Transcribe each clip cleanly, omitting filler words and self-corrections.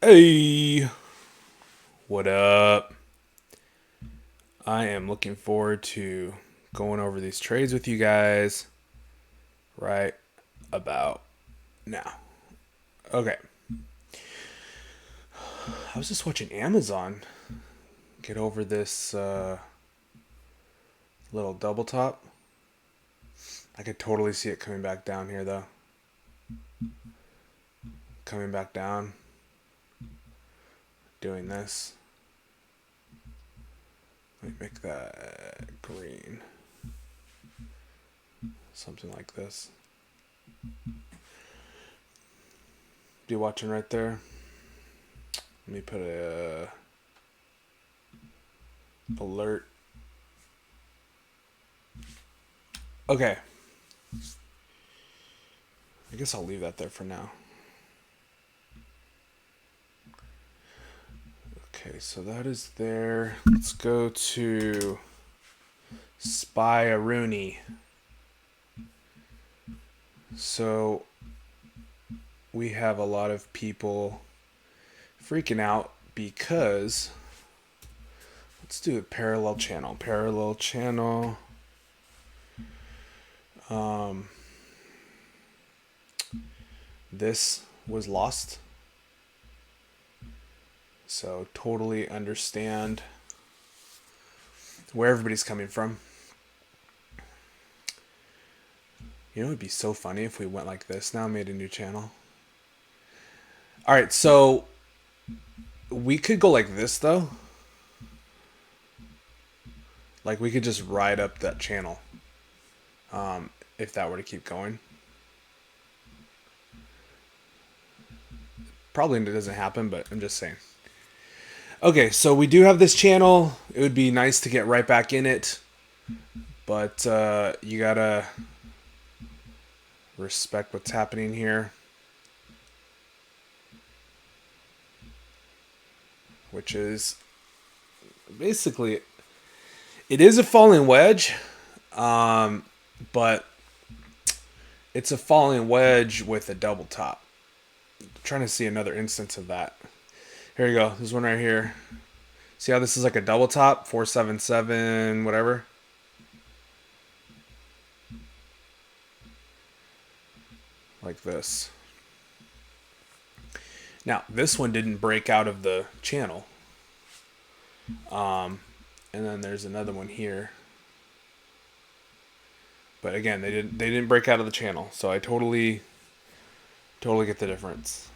Hey, what up? I am looking forward to going over these trades with you guys right about now. Okay, I was just watching Amazon get over this little double top. I could totally see it coming back down here though. Coming back down, doing this. Let me make that green. Something like this. You watching right there? Let me put a alert. Okay. I guess I'll leave that there for now. Okay, so that is there. Let's go to Spy a Rooney. So we have a lot of people freaking out because let's do a parallel channel. Parallel channel. This was lost. So totally understand where everybody's coming from. You know, it'd be so funny if we went like this now, made a new channel. All right, so we could go like this though. Like we could just ride up that channel if that were to keep going. Probably doesn't happen, but I'm just saying. Okay, so we do have this channel. It would be nice to get right back in it, but you gotta respect what's happening here, which is basically it is a falling wedge, but it's a falling wedge with a double top. I'm trying to see another instance of that. Here you go. There's one right here. See how this is like a double top? 477, whatever. Like this. Now, this one didn't break out of the channel. And then there's another one here. But again, they didn't break out of the channel. So I totally get the difference.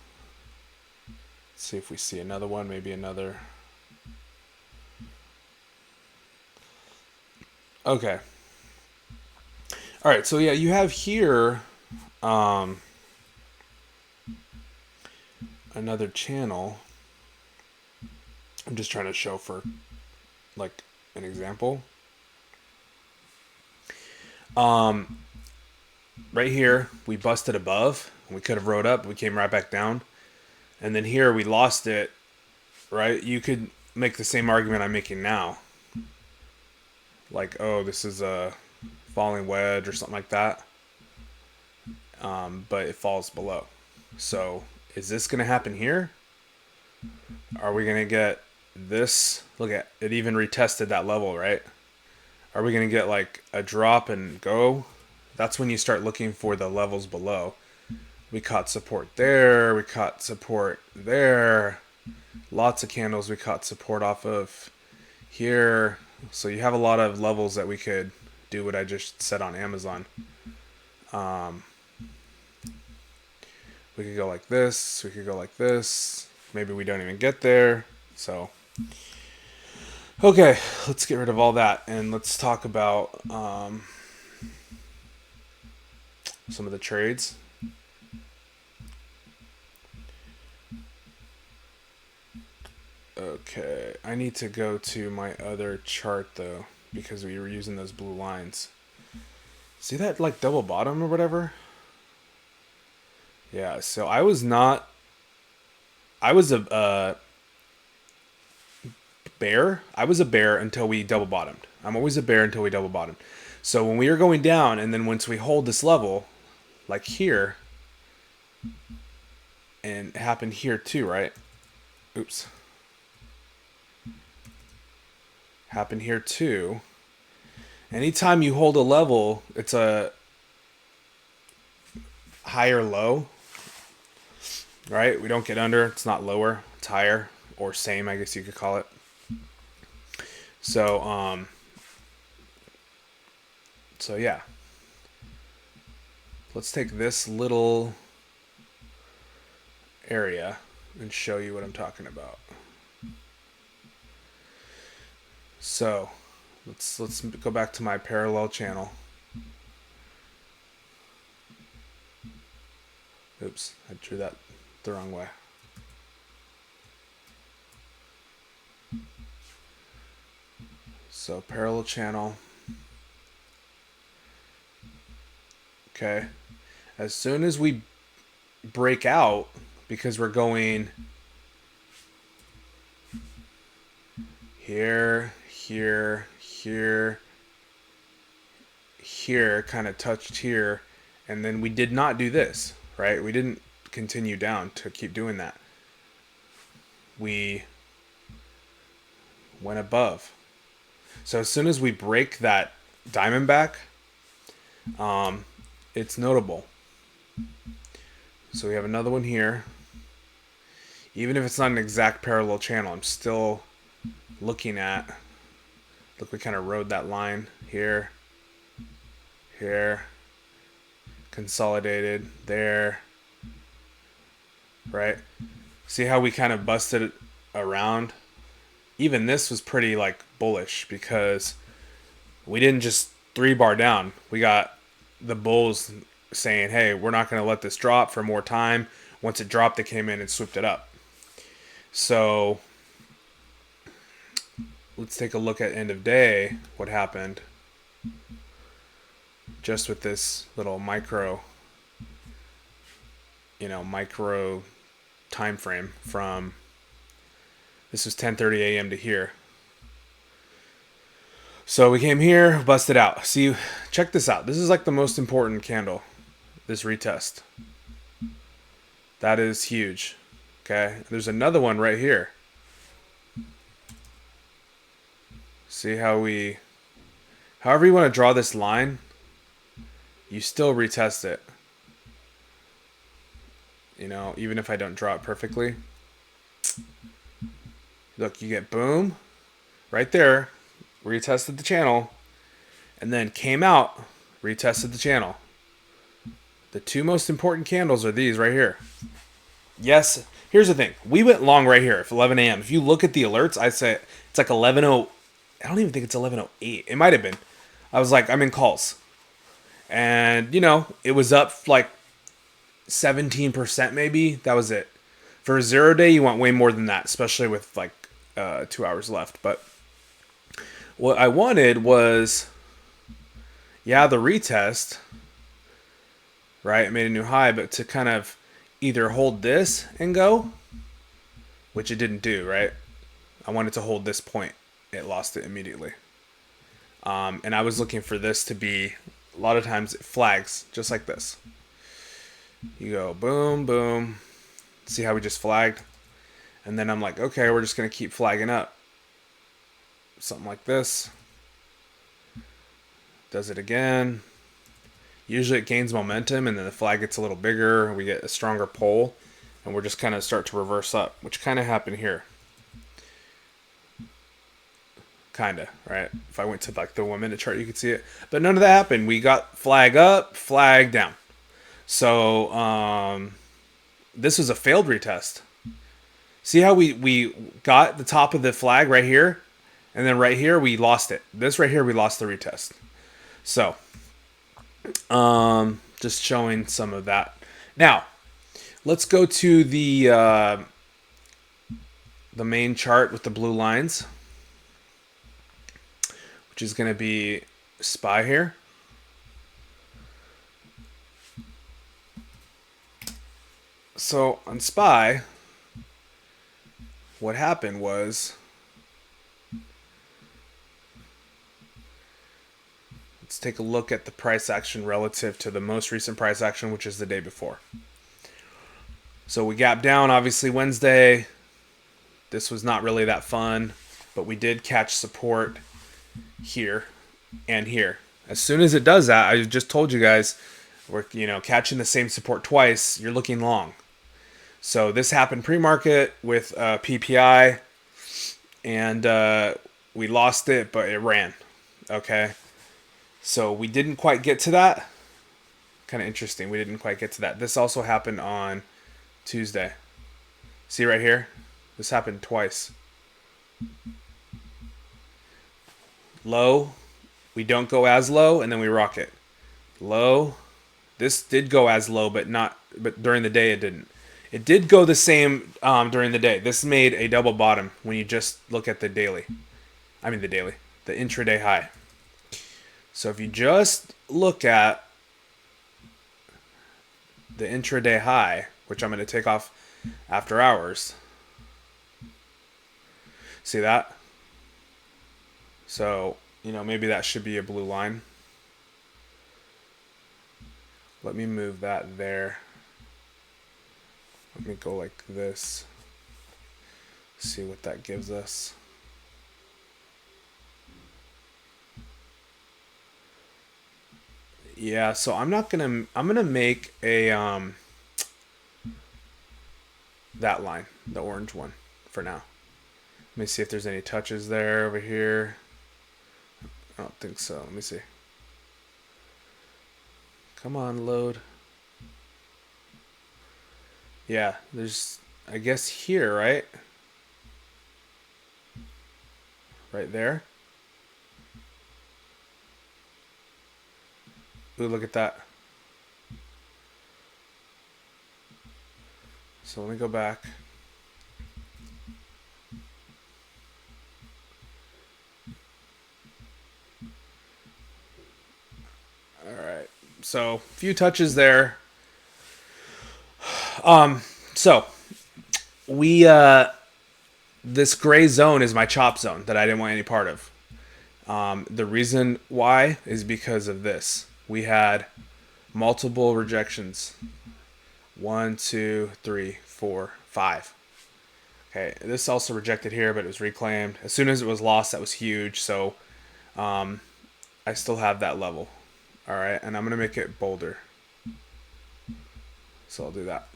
Let's see if we see another one, maybe another. Okay. All right, so yeah, you have here another channel. I'm just trying to show for like an example. Right here, we busted above. We could have rode up. We came right back down. And then here, we lost it, right? You could make the same argument I'm making now. Like, oh, this is a falling wedge or something like that. But it falls below. So, is this going to happen here? Are we going to get this? Look at it, even retested that level, right? Are we going to get like a drop and go? That's when you start looking for the levels below. We caught support there. We caught support there. Lots of candles we caught support off of here. So you have a lot of levels that we could do what I just said on Amazon. We could go like this. We could go like this. Maybe we don't even get there. So, okay, let's get rid of all that and let's talk about some of the trades. Okay, I need to go to my other chart though because we were using those blue lines. See that like double bottom or whatever? Yeah, so I was a bear. I was a bear until we double bottomed. I'm always a bear until we double bottomed. So when we are going down and then once we hold this level, like here, and it happened here too, right? oops, happen here too. Anytime you hold a level, it's a higher low, right? We don't get under, it's not lower, it's higher, or same, I guess you could call it. So, so yeah. Let's take this little area and show you what I'm talking about. So, let's go back to my parallel channel. Oops, I drew that the wrong way. So parallel channel. Okay. As soon as we break out, because we're going here, here, here, here, kind of touched here, and then we did not do this, right? We didn't continue down to keep doing that. We went above. So as soon as we break that diamond back, it's notable. So we have another one here. Even if it's not an exact parallel channel, I'm still looking at, look, we kind of rode that line here, here, consolidated there, right? See how we kind of busted it around? Even this was pretty like bullish because we didn't just 3-bar down. We got the bulls saying, hey, we're not going to let this drop for more time. Once it dropped, they came in and swooped it up. So let's take a look at end of day, what happened just with this little micro time frame from, this was 10:30 a.m. to here. So we came here, busted out. See, check this out. This is like the most important candle, this retest. That is huge. Okay, there's another one right here. See how we, however you want to draw this line, you still retest it. You know, even if I don't draw it perfectly. Look, you get boom, right there, retested the channel, and then came out, retested the channel. The two most important candles are these right here. Yes, here's the thing. We went long right here at 11 a.m. If you look at the alerts, I say it's like 11:0. I don't even think it's 11:08. It might have been. I was like, I'm in calls. And, you know, it was up like 17% maybe. That was it. For a 0 day, you want way more than that, especially with like 2 hours left. But what I wanted was, yeah, the retest, right? It made a new high, but to kind of either hold this and go, which it didn't do, right? I wanted to hold this point. It lost it immediately. And I was looking for this to be, a lot of times it flags just like this. You go boom, boom. See how we just flagged? And then I'm like, okay, we're just going to keep flagging up. Something like this. Does it again. Usually it gains momentum and then the flag gets a little bigger. We get a stronger pull and we're just kind of start to reverse up, which kind of happened here. Kind of, right? If I went to like the 1 minute chart, you could see it. But none of that happened. We got flag up, flag down. So this was a failed retest. See how we got the top of the flag right here? And then right here, we lost it. This right here, we lost the retest. So just showing some of that. Now, let's go to the main chart with the blue lines, which is going to be SPY here. So on SPY, what happened was, let's take a look at the price action relative to the most recent price action, which is the day before. So we gapped down, obviously, Wednesday. This was not really that fun, but we did catch support here and here. As soon as it does that, I just told you guys, we're catching the same support twice. You're looking long. So this happened pre-market with PPI, and we lost it, but it ran. Okay, so we didn't quite get to that. Kind of interesting. We didn't quite get to that. This also happened on Tuesday. See right here? This happened twice. Low. We don't go as low, and then we rock it. Low. This did go as low, but during the day it didn't. It did go the same during the day. This made a double bottom when you just look at the daily. The intraday high. So if you just look at the intraday high, which I'm going to take off after hours. See that? So, maybe that should be a blue line. Let me move that there. Let me go like this. See what that gives us. Yeah, so I'm gonna make a that line, the orange one, for now. Let me see if there's any touches there over here. I don't think so. Let me see. Come on, load. Yeah, there's, I guess here, right? Right there. Ooh, look at that. So let me go back. All right. So a few touches there. So we this gray zone is my chop zone that I didn't want any part of. The reason why is because of this. We had multiple rejections. 1, 2, 3, 4, 5. Okay, this also rejected here, but it was reclaimed. As soon as it was lost, that was huge. So I still have that level. All right, and I'm going to make it bolder. So I'll do that.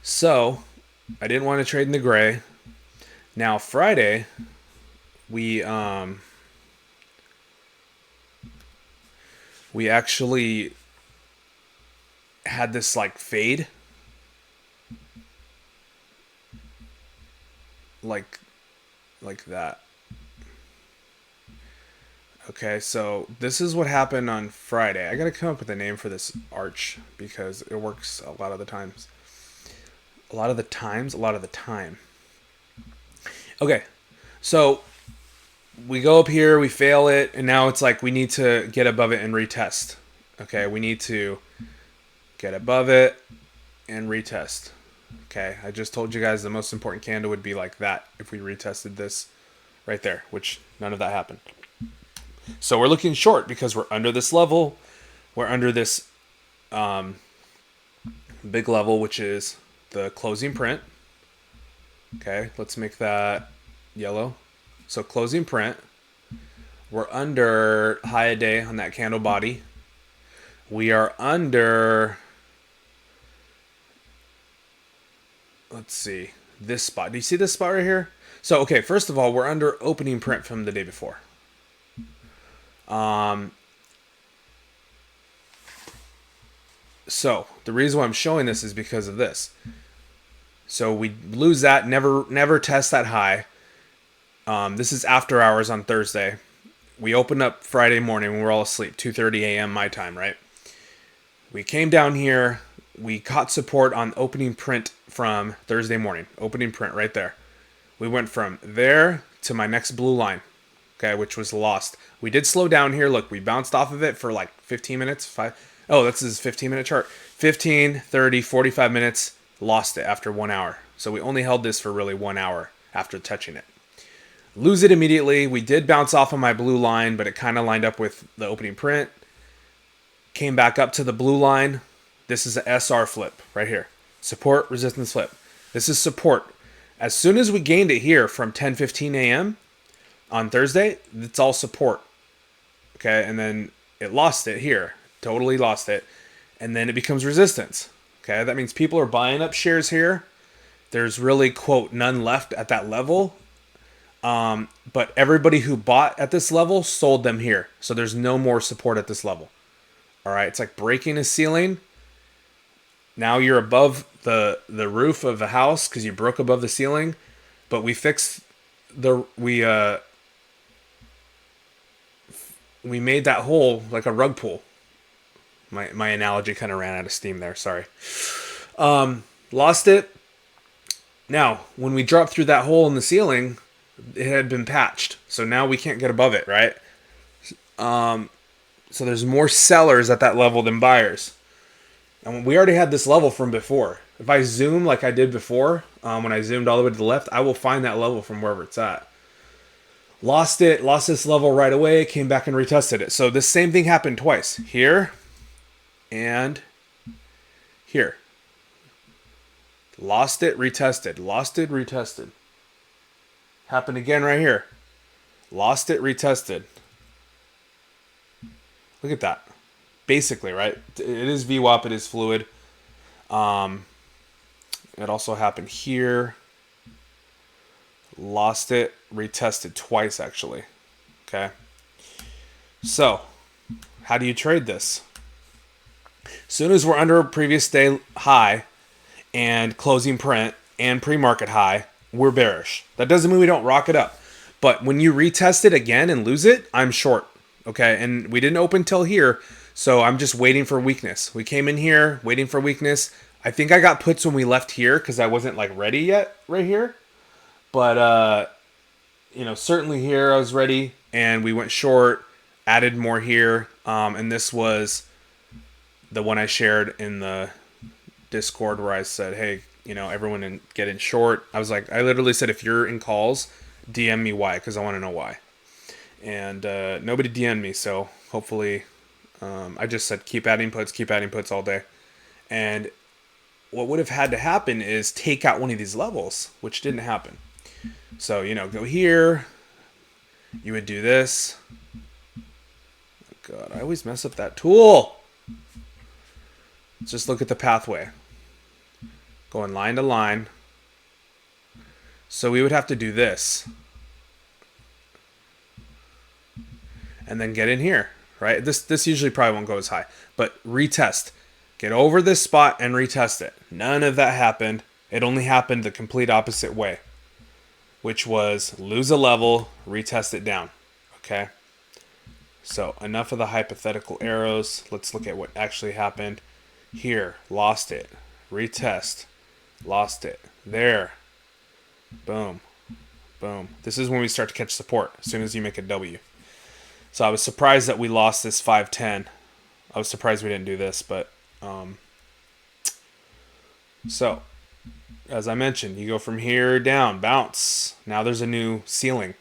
So I didn't want to trade in the gray. Now Friday, we actually had this like fade, like that. Okay, so this is what happened on Friday. I gotta come up with a name for this arch because it works a lot of the times. A lot of the time. Okay, so we go up here, we fail it, and now it's like we need to get above it and retest. Okay, we need to get above it and retest. Okay, I just told you guys the most important candle would be like that if we retested this right there, which none of that happened. So we're looking short because we're under this level. We're under this big level, which is the closing print. Okay, let's make that yellow. So closing print. We're under high a day on that candle body. We are under, let's see, this spot. Do you see this spot right here? So, okay, first of all, we're under opening print from the day before. So the reason why I'm showing this is because of this. So we lose that, never test that high. This is after hours on Thursday. We opened up Friday morning when we're all asleep, 2:30 a.m. my time, right? We came down here. We caught support on opening print from Thursday morning. Opening print right there. We went from there to my next blue line, okay, which was lost. We did slow down here. Look, we bounced off of it for like 15 minutes. This is a 15-minute chart. 15, 30, 45 minutes. Lost it after 1 hour. So we only held this for really 1 hour after touching it. Lose it immediately. We did bounce off of my blue line, but it kind of lined up with the opening print. Came back up to the blue line. This is a SR flip right here. Support, resistance, flip. This is support. As soon as we gained it here from 10:15 a.m. on Thursday, it's all support. Okay, and then it lost it here. Totally lost it. And then it becomes resistance. Okay, that means people are buying up shares here. There's really, quote, none left at that level. But everybody who bought at this level sold them here. So there's no more support at this level. All right, it's like breaking a ceiling. Now you're above the roof of the house because you broke above the ceiling. But we fixed we made that hole like a rug pull. My analogy kind of ran out of steam there. Sorry. Lost it. Now, when we dropped through that hole in the ceiling, it had been patched. So now we can't get above it, right? So there's more sellers at that level than buyers. And we already had this level from before. If I zoom like I did before, when I zoomed all the way to the left, I will find that level from wherever it's at. Lost this level right away, came back and retested it. So this same thing happened twice. Here and here. Lost it, retested. Lost it, retested. Happened again right here. Lost it, retested. Look at that. Basically, right? It is VWAP, it is fluid. It also happened here. Lost it, retested twice actually. Okay. So, how do you trade this? As soon as we're under a previous day high and closing print and pre-market high, we're bearish. That doesn't mean we don't rock it up. But when you retest it again and lose it, I'm short. Okay, and we didn't open till here, so I'm just waiting for weakness. We came in here, waiting for weakness. I think I got puts when we left here because I wasn't like ready yet right here. But, certainly here I was ready, and we went short, added more here, and this was the one I shared in the Discord where I said, hey, everyone get in short. I literally said, if you're in calls, DM me why, because I want to know why. And nobody DM'd me, so hopefully I just said keep adding puts all day. And what would have had to happen is take out one of these levels, which didn't happen. So, go here. You would do this. Oh God, I always mess up that tool. Let's just look at the pathway. Going line to line. So we would have to do this. And then get in here, right? This usually probably won't go as high. But retest. Get over this spot and retest it. None of that happened. It only happened the complete opposite way, which was lose a level, retest it down. Okay? So enough of the hypothetical arrows. Let's look at what actually happened. Here, lost it. Retest. Lost it. There. Boom. Boom. This is when we start to catch support, as soon as you make a W. So I was surprised that we lost this 510. I was surprised we didn't do this, but so as I mentioned, you go from here down, bounce. Now there's a new ceiling,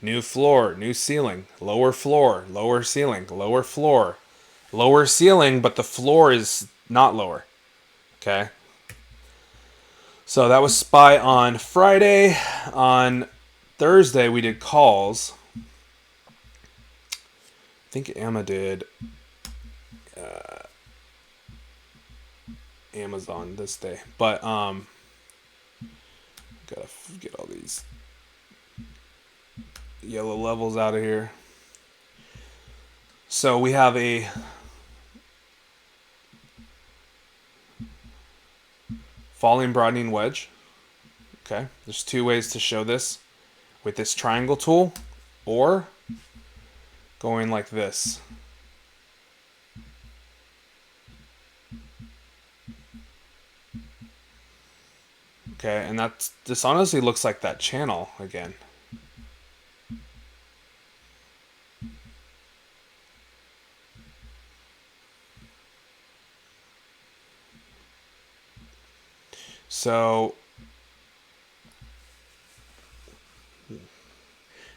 new floor, new ceiling, lower floor, lower ceiling, lower floor, lower ceiling, but the floor is not lower. Okay. So that was SPY on Friday. On Thursday, we did calls. I think Emma did Amazon this day, but gotta get all these yellow levels out of here. So we have a falling broadening wedge. Okay, there's two ways to show this: with this triangle tool, or going like this. Okay, and this honestly looks like that channel again. So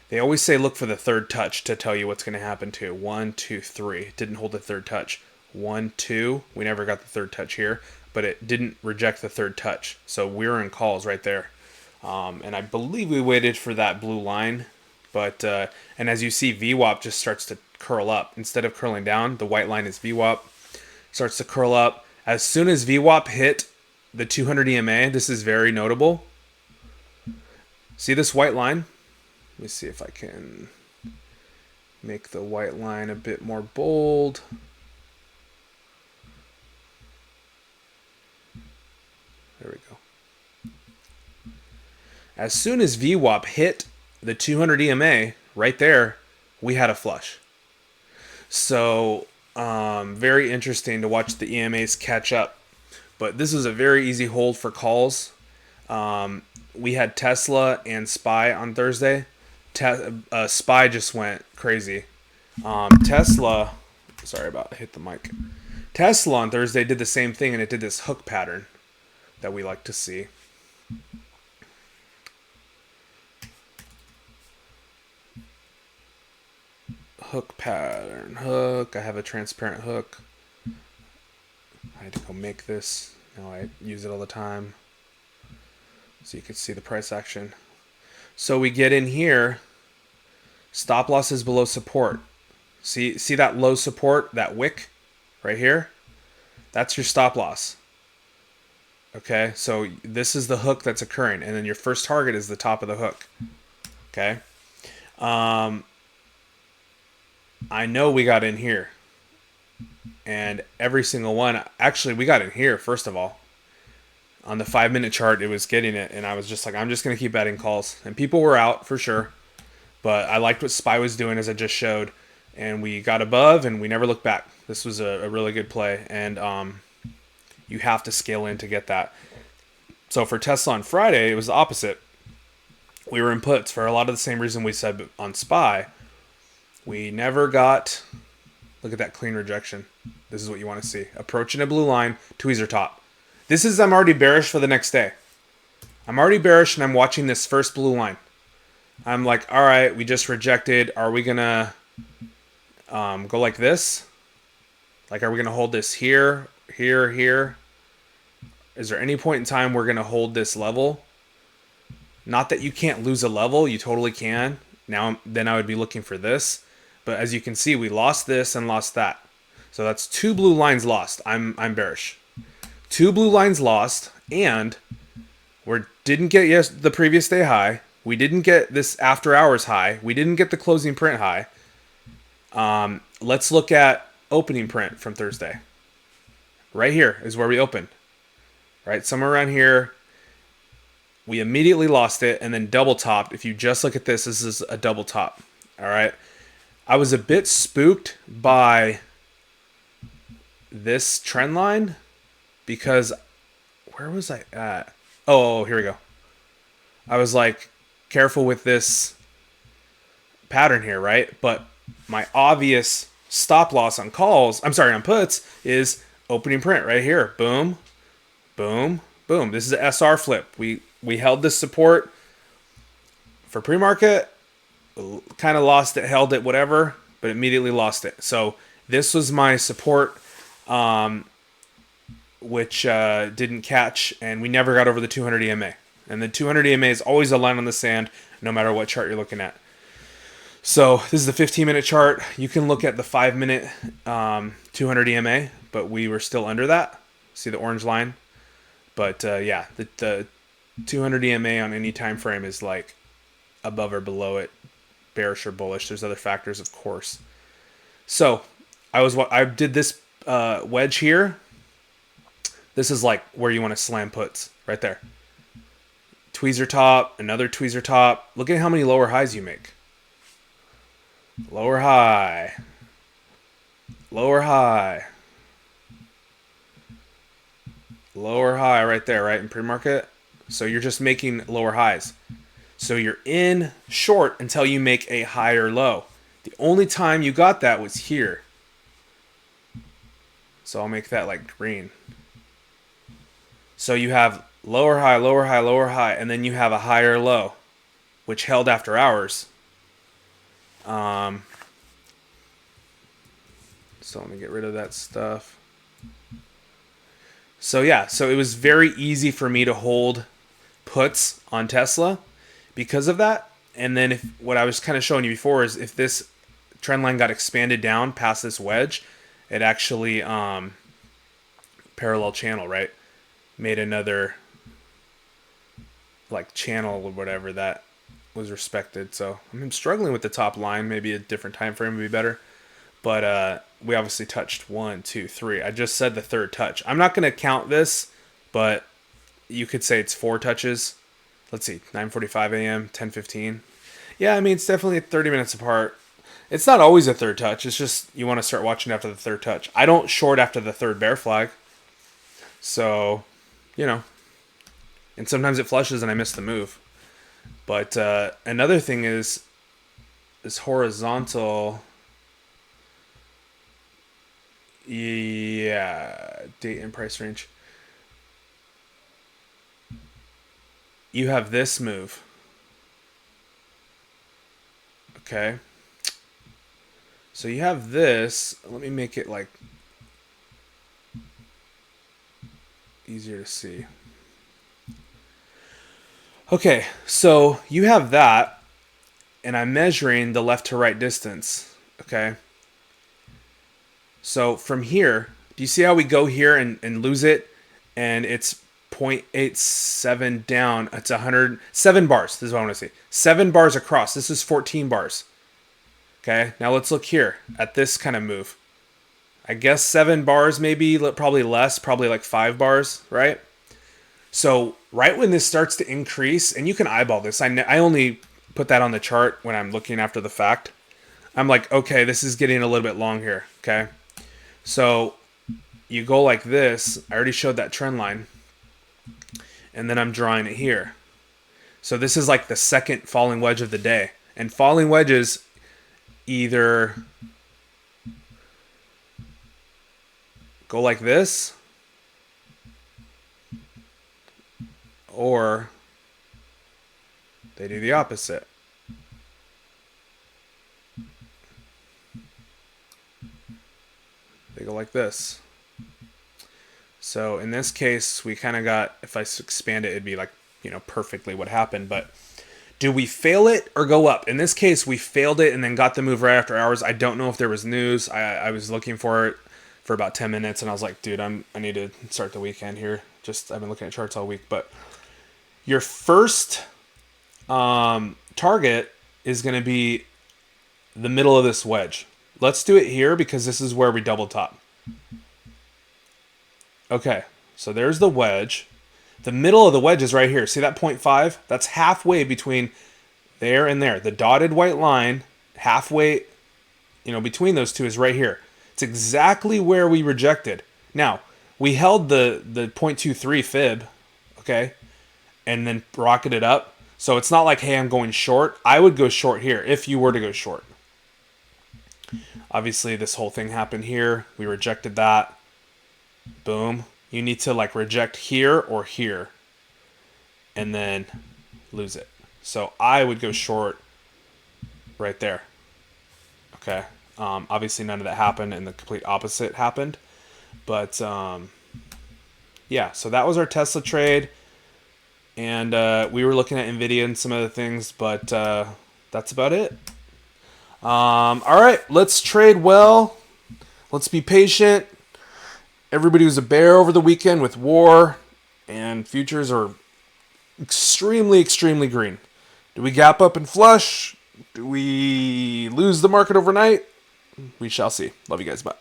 they always say look for the third touch to tell you what's going to happen to 1, 2, 3. It didn't hold the third touch. 1, 2. We never got the third touch here, but it didn't reject the third touch. So we were in calls right there. And I believe we waited for that blue line, but and as you see, VWAP just starts to curl up. Instead of curling down, the white line is VWAP, starts to curl up. As soon as VWAP hit the 200 EMA, this is very notable. See this white line? Let me see if I can make the white line a bit more bold. There we go. As soon as VWAP hit the 200 EMA, right there, we had a flush. So, very interesting to watch the EMAs catch up. But this is a very easy hold for calls. We had Tesla and SPY on Thursday. SPY just went crazy. Tesla, sorry about hit the mic. Tesla on Thursday did the same thing, and it did this hook pattern that we like to see. Hook pattern, hook. I have a transparent hook. I had to go make this. Now I use it all the time. So you can see the price action. So we get in here. Stop loss is below support. See that low support, that wick right here? That's your stop loss. Okay, so this is the hook that's occurring, and then your first target is the top of the hook. Okay. I know we got in here. And every single one, actually we got in here, first of all. On the 5-minute chart, it was getting it, and I was just like, I'm just going to keep adding calls. And people were out, for sure. But I liked what SPY was doing, as I just showed. And we got above, and we never looked back. This was a really good play. And you have to scale in to get that. So for Tesla on Friday, it was the opposite. We were in puts for a lot of the same reason we said on SPY. We never got... Look at that clean rejection. This is what you want to see. Approaching a blue line, tweezer top. This is, I'm already bearish for the next day. I'm already bearish, and I'm watching this first blue line. I'm like, all right, we just rejected. Are we going to go like this? Like, are we going to hold this here, here, here? Is there any point in time we're going to hold this level? Not that you can't lose a level. You totally can. Then I would be looking for this. But as you can see, we lost this and lost that. So that's 2 blue lines lost. I'm bearish. 2 blue lines lost, and we didn't get the previous day high. We didn't get this after hours high. We didn't get the closing print high. Let's look at opening print from Thursday. Right here is where we opened. Right, somewhere around here. We immediately lost it and then double topped. If you just look at this, this is a double top. All right. I was a bit spooked by this trend line because where was I at? Oh, here we go. I was like, careful with this pattern here, right? But my obvious stop loss on on puts is opening print right here. Boom, boom, boom. This is an SR flip. We held this support for pre-market. Kind of lost it, held it, whatever, but immediately lost it. So this was my support, which didn't catch, and we never got over the 200 EMA. And the 200 EMA is always a line on the sand, no matter what chart you're looking at. So this is the 15-minute chart. You can look at the 5-minute 200 EMA, but we were still under that. See the orange line? But yeah, the 200 EMA on any time frame is like above or below it. Bearish or bullish. There's other factors, of course. So I did this wedge here. This is like where you want to slam puts right there. Tweezer top, another tweezer top. Look at how many lower highs you make. Lower high. Lower high. Lower high right there, right in pre-market. So you're just making lower highs. So you're in short until you make a higher low. The only time you got that was here. So I'll make that like green. So you have lower high, lower high, lower high, and then you have a higher low, which held after hours. So let me get rid of that stuff. So yeah, so it was very easy for me to hold puts on Tesla because of that. And then if what I was kind of showing you before is if this trend line got expanded down past this wedge, it actually parallel channel, right? Made another like channel or whatever that was respected. So I'm struggling with the top line. Maybe a different time frame would be better. But we obviously touched 1, 2, 3. I just said the third touch. I'm not going to count this, but you could say it's 4 touches. Let's see, 9:45 a.m., 10:15. Yeah, I mean, it's definitely 30 minutes apart. It's not always a third touch. It's just you want to start watching after the third touch. I don't short after the third bear flag. So, you know. And sometimes it flushes and I miss the move. But another thing is this horizontal. Yeah, date and price range. You have this move. Okay. So you have this. Let me make it like easier to see. Okay, so you have that, and I'm measuring the left to right distance. Okay. So from here, do you see how we go here and lose it? And it's 0.87 down. It's 107 bars. This is what I want to see. 7 bars across. This is 14 bars. Okay, now let's look here at this kind of move. I guess 7 bars, maybe, probably less, probably like 5 bars, right? So right when this starts to increase, and you can eyeball this. I only put that on the chart when I'm looking after the fact. I'm like, okay, this is getting a little bit long here, okay? So you go like this. I already showed that trend line. And then I'm drawing it here. So this is like the second falling wedge of the day. And falling wedges either go like this or they do the opposite. They go like this. So in this case, we kind of got, if I expand it, it'd be like, perfectly what happened. But do we fail it or go up? In this case, we failed it and then got the move right after hours. I don't know if there was news. I was looking for it for about 10 minutes and I was like, dude, I need to start the weekend here. I've been looking at charts all week. But your first target is going to be the middle of this wedge. Let's do it here because this is where we double top. Okay, so there's the wedge. The middle of the wedge is right here. See that 0.5? That's halfway between there and there. The dotted white line, halfway, between those two is right here. It's exactly where we rejected. Now, we held the 0.23 fib, okay, and then rocketed up. So it's not like, hey, I'm going short. I would go short here if you were to go short. Obviously, this whole thing happened here. We rejected that. Boom. You need to reject here or here and then lose it. So I would go short right there. Okay. Obviously none of that happened and the complete opposite happened. But yeah, so that was our Tesla trade. And we were looking at NVIDIA and some other things, but that's about it. All right, let's trade well. Let's be patient. Everybody was a bear over the weekend with war, and futures are extremely, extremely green. Do we gap up and flush? Do we lose the market overnight? We shall see. Love you guys. Bye.